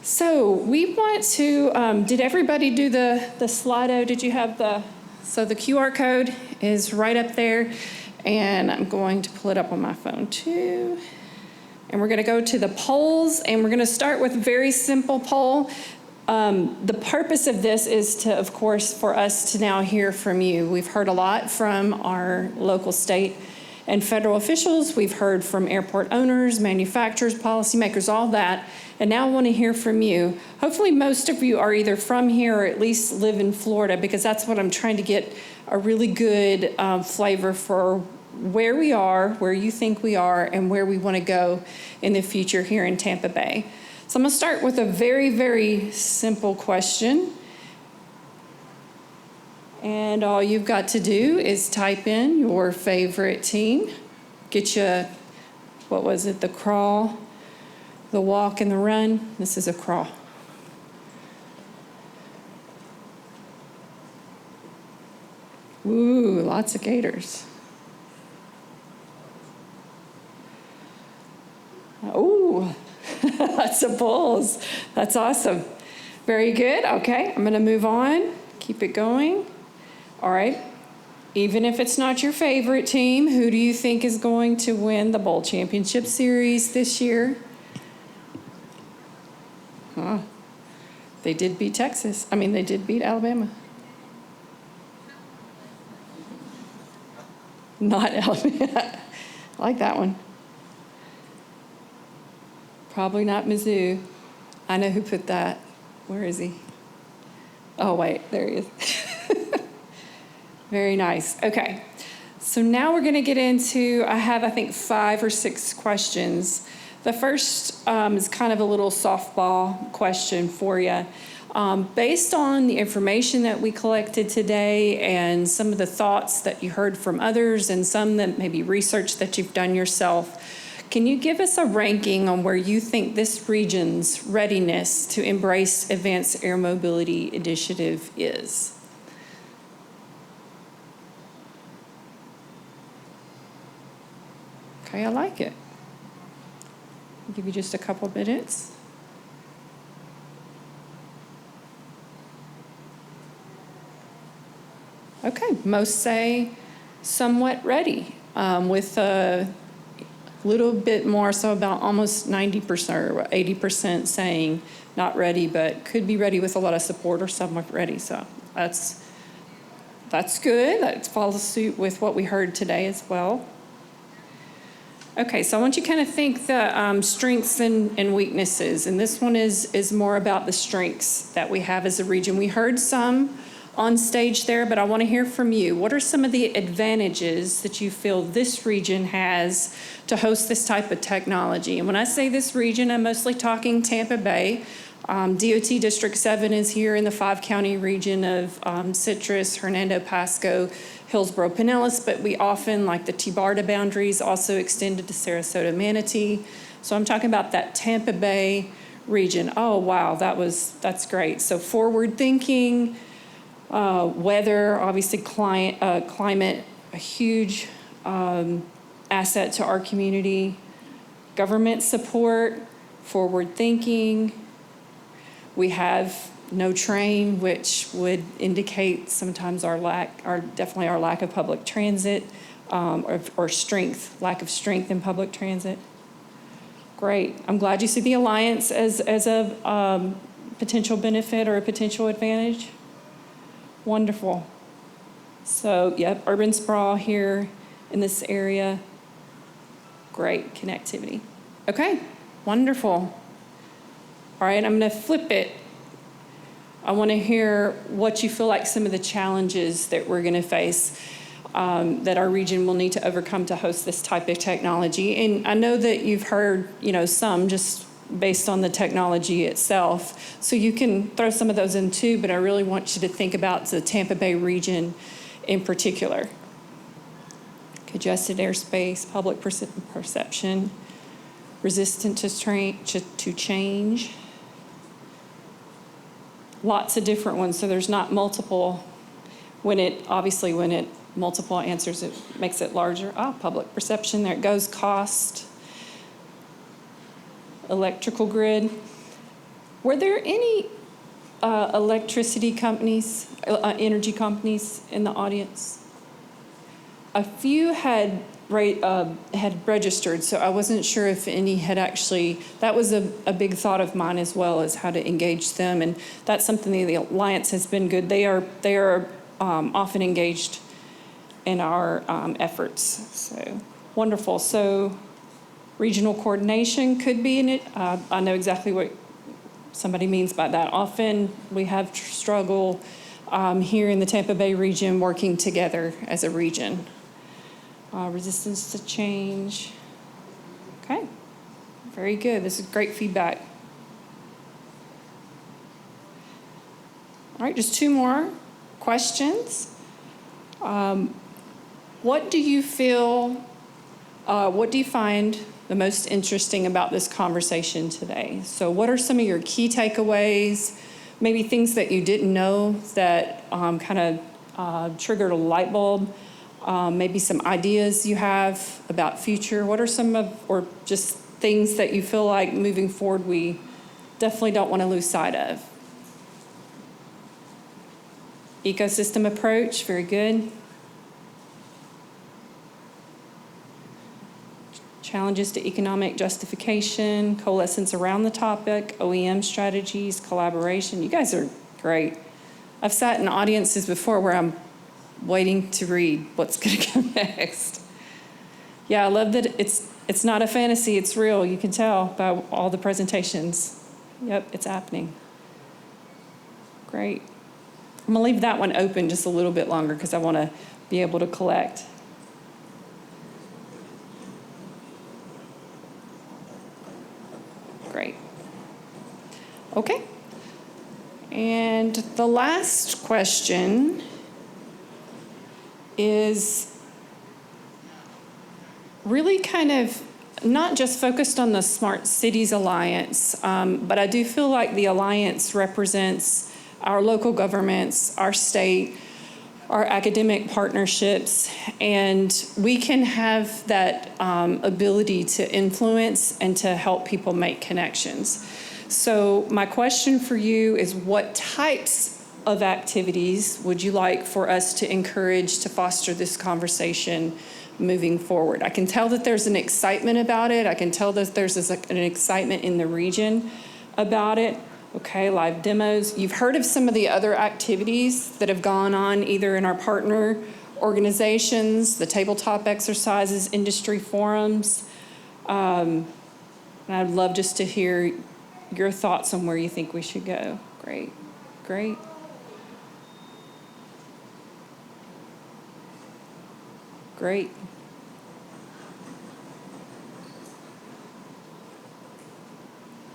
So we want to, did everybody do the Slido? Did you have so the QR code is right up there, and I'm going to pull it up on my phone too. And we're going to go to the polls, and we're going to start with a very simple poll. The purpose of this is to, of course, for us to now hear from you. We've heard a lot from our local, state, and federal officials. We've heard from airport owners, manufacturers, policymakers, all that. And now I want to hear from you. Hopefully most of you are either from here or at least live in Florida, because that's what I'm trying to get a really good flavor for where we are, where you think we are, and where we want to go in the future here in Tampa Bay. So I'm going to start with a very, very simple question. And all you've got to do is type in your favorite team. Get you, what was it, the crawl, the walk, and the run. This is a crawl. Ooh, lots of gators. Oh, lots of bulls. That's awesome. Very good. Okay, I'm going to move on. Keep it going. All right. Even if it's not your favorite team, who do you think is going to win the Bowl Championship Series this year? They did beat Texas. They did beat Alabama. Not Alabama. I like that one. Probably not Mizzou. I know who put that. Where is he? Oh, wait, there he is. Very nice. Okay, so now we're going to get into, I have, I think, 5 or 6 questions. The first is kind of a little softball question for you. Based on the information that we collected today and some of the thoughts that you heard from others and some that maybe research that you've done yourself, can you give us a ranking on where you think this region's readiness to embrace Advanced Air Mobility Initiative is? Okay, I like it. I'll give you just a couple minutes. Okay, most say somewhat ready, with a little bit more, so about almost 90% or 80% saying not ready, but could be ready with a lot of support or somewhat ready. So that's good. That follows suit with what we heard today as well. Okay, so I want you to kind of think the strengths and weaknesses, and this one is more about the strengths that we have as a region. We heard some on stage there, but I want to hear from you. What are some of the advantages that you feel this region has to host this type of technology? And when I say this region, I'm mostly talking Tampa Bay. DOT District 7 is here in the 5-county region of Citrus, Hernando, Pasco, Hillsborough, Pinellas, but we often, like the T-Barda boundaries, also extended to Sarasota, Manatee. So I'm talking about that Tampa Bay region. Oh, wow, that's great. So forward thinking, weather, obviously climate, a huge asset to our community, government support, forward thinking. We have no train, which would indicate sometimes definitely our lack of public transit, or lack of strength in public transit. Great. I'm glad you see the Alliance as a potential benefit or a potential advantage. Wonderful. So, yep, urban sprawl here in this area. Great connectivity. Okay, wonderful. All right, I'm going to flip it. I want to hear what you feel like some of the challenges that we're going to face, that our region will need to overcome to host this type of technology. And I know that you've heard, some just based on the technology itself. So you can throw some of those in too, but I really want you to think about the Tampa Bay region in particular. Congested airspace, public perception, resistant to change. Lots of different ones, so there's not multiple. When it multiple answers, it makes it larger. Public perception, there it goes. Cost, electrical grid. Were there any electricity companies, energy companies in the audience? A few had registered, so I wasn't sure if any had actually. That was a big thought of mine as well, as how to engage them, and that's something the Alliance has been good. They are often engaged in our efforts. So wonderful. So regional coordination could be in it. I know exactly what somebody means by that. Often we have struggle here in the Tampa Bay region working together as a region. Resistance to change. Okay, very good. This is great feedback. All right, just two more questions. What do you feel, what do you find the most interesting about this conversation today? So what are some of your key takeaways, maybe things that you didn't know that kind of triggered a light bulb, maybe some ideas you have about future? What are some of, or just things that you feel like moving forward we definitely don't want to lose sight of? Ecosystem approach, very good. Challenges to economic justification, coalescence around the topic, OEM strategies, collaboration. You guys are great. I've sat in audiences before where I'm waiting to read what's going to come next. Yeah, I love that it's not a fantasy, it's real. You can tell by all the presentations. Yep, it's happening. Great. I'm going to leave that one open just a little bit longer because I want to be able to collect. Great. Okay. And the last question is really kind of not just focused on the Smart Cities Alliance, but I do feel like the Alliance represents our local governments, our state, our academic partnerships, and we can have that ability to influence and to help people make connections. So my question for you is, what types of activities would you like for us to encourage to foster this conversation moving forward? I can tell that there's an excitement about it. I can tell that there's an excitement in the region about it. Okay, live demos. You've heard of some of the other activities that have gone on either in our partner organizations, the tabletop exercises, industry forums. And I'd love just to hear your thoughts on where you think we should go. Great, great. Great.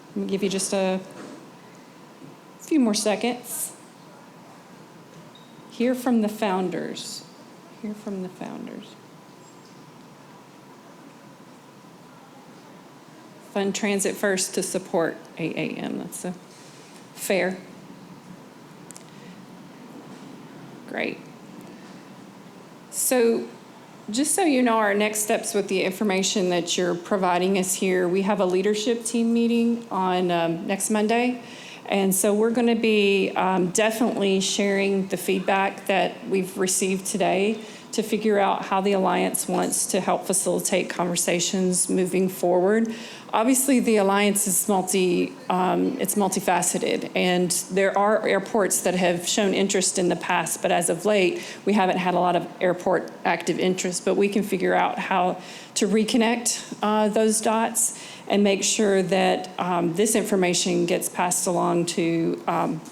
Let me give you just a few more seconds. Hear from the founders. Hear from the founders. Fund transit first to support AAM. That's a fair. Great. So just so you know, our next steps with the information that you're providing us here, we have a leadership team meeting on next Monday. And so we're going to be definitely sharing the feedback that we've received today to figure out how the Alliance wants to help facilitate conversations moving forward. Obviously, the Alliance is multifaceted, and there are airports that have shown interest in the past, but as of late, we haven't had a lot of airport active interest, but we can figure out how to reconnect those dots and make sure that this information gets passed along to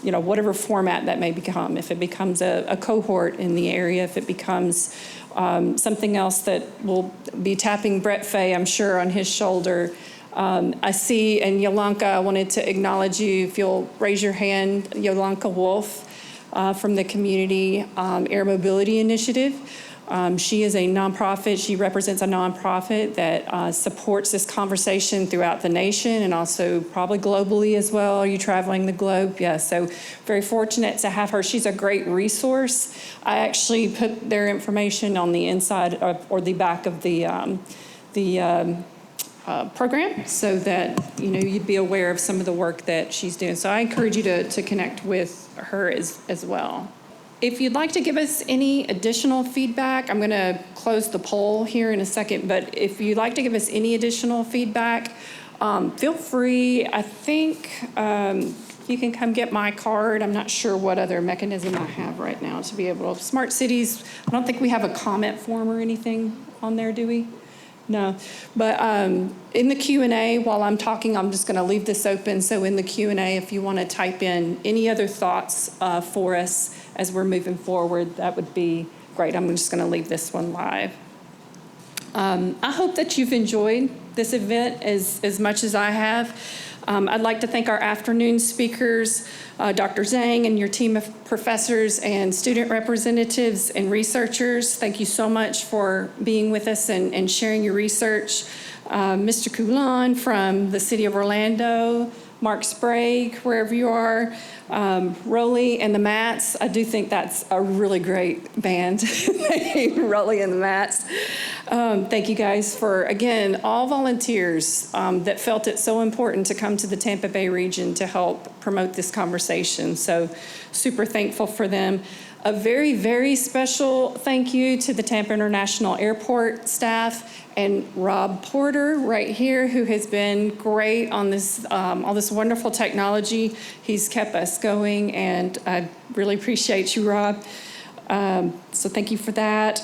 whatever format that may become. If it becomes a cohort in the area, if it becomes something else that will be tapping Brett Fay, I'm sure, on his shoulder. I see, and Yolanka, I wanted to acknowledge you. If you'll raise your hand, Yolanka Wolf from the Community Air Mobility Initiative. She is a nonprofit. She represents a nonprofit that supports this conversation throughout the nation and also probably globally as well. Are you traveling the globe? Yeah, so very fortunate to have her. She's a great resource. I actually put their information on the inside or the back of the program so that, you'd be aware of some of the work that she's doing. So I encourage you to connect with her as well. If you'd like to give us any additional feedback, I'm going to close the poll here in a second, but if you'd like to give us any additional feedback, feel free. I think you can come get my card. I'm not sure what other mechanism I have right now to be able to. Smart Cities, I don't think we have a comment form or anything on there, do we? No, but in the Q&A, while I'm talking, I'm just going to leave this open. So in the Q&A, if you want to type in any other thoughts for us as we're moving forward, that would be great. I'm just going to leave this one live. I hope that you've enjoyed this event as much as I have. I'd like to thank our afternoon speakers, Dr. Zhang and your team of professors and student representatives and researchers. Thank you so much for being with us and sharing your research. Mr. Coulon from the City of Orlando, Mark Sprague, wherever you are, Rolly and the Mats. I do think that's a really great band, Rolly and the Mats. Thank you guys for, again, all volunteers that felt it so important to come to the Tampa Bay region to help promote this conversation. So super thankful for them. A very, very special thank you to the Tampa International Airport staff and Rob Porter right here, who has been great on this, all this wonderful technology. He's kept us going, and I really appreciate you, Rob. So thank you for that.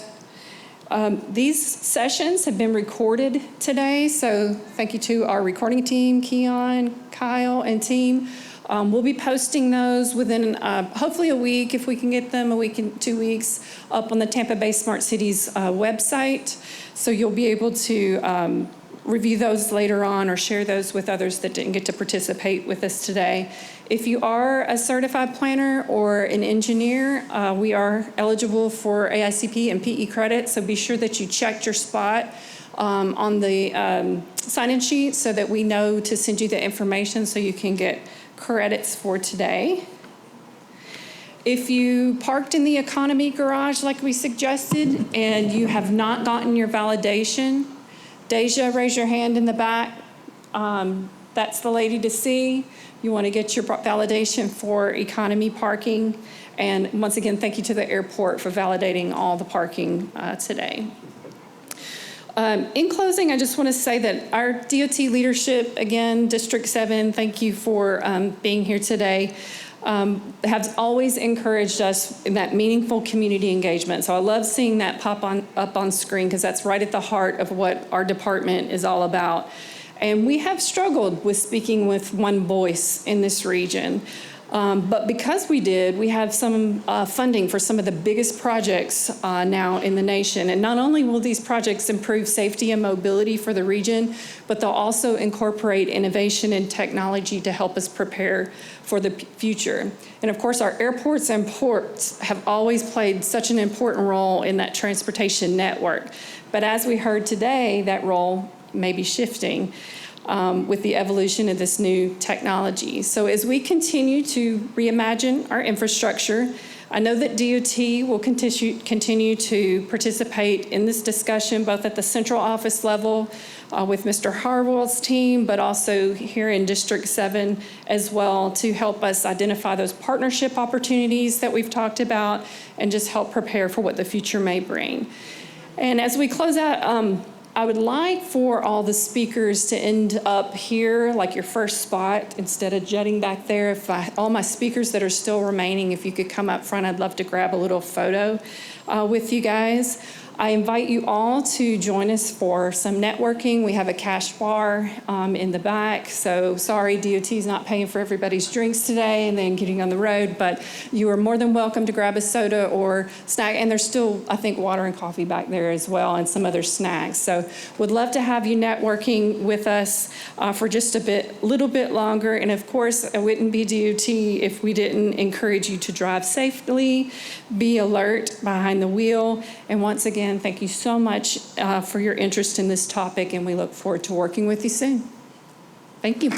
These sessions have been recorded today, so thank you to our recording team, Keon, Kyle, and team. We'll be posting those within hopefully a week, if we can get them, a week and 2 weeks, up on the Tampa Bay Smart Cities website. So you'll be able to review those later on or share those with others that didn't get to participate with us today. If you are a certified planner or an engineer, we are eligible for AICP and PE credit, so be sure that you checked your spot on the sign-in sheet so that we know to send you the information so you can get credits for today. If you parked in the economy garage like we suggested and you have not gotten your validation, Deja, raise your hand in the back. That's the lady to see. You want to get your validation for economy parking. And once again, thank you to the airport for validating all the parking today. In closing, I just want to say that our DOT leadership, again, District 7, thank you for being here today, have always encouraged us in that meaningful community engagement. So I love seeing that pop up on screen because that's right at the heart of what our department is all about. And we have struggled with speaking with one voice in this region. But because we did, we have some funding for some of the biggest projects now in the nation. And not only will these projects improve safety and mobility for the region, but they'll also incorporate innovation and technology to help us prepare for the future. And of course, our airports and ports have always played such an important role in that transportation network. But as we heard today, that role may be shifting. With the evolution of this new technology. So as we continue to reimagine our infrastructure, I know that DOT will continue to participate in this discussion, both at the central office level with Mr. Harwell's team, but also here in District 7 as well, to help us identify those partnership opportunities that we've talked about and just help prepare for what the future may bring. And as we close out, I would like for all the speakers to end up here, like your first spot, instead of jutting back there. All my speakers that are still remaining, if you could come up front, I'd love to grab a little photo with you guys. I invite you all to join us for some networking. We have a cash bar in the back. So sorry, DOT's not paying for everybody's drinks today and then getting on the road, but you are more than welcome to grab a soda or snack. And there's still, I think, water and coffee back there as well and some other snacks. So would love to have you networking with us for just little bit longer. And of course, it wouldn't be DOT if we didn't encourage you to drive safely, be alert behind the wheel. And once again, thank you so much for your interest in this topic, and we look forward to working with you soon. Thank you.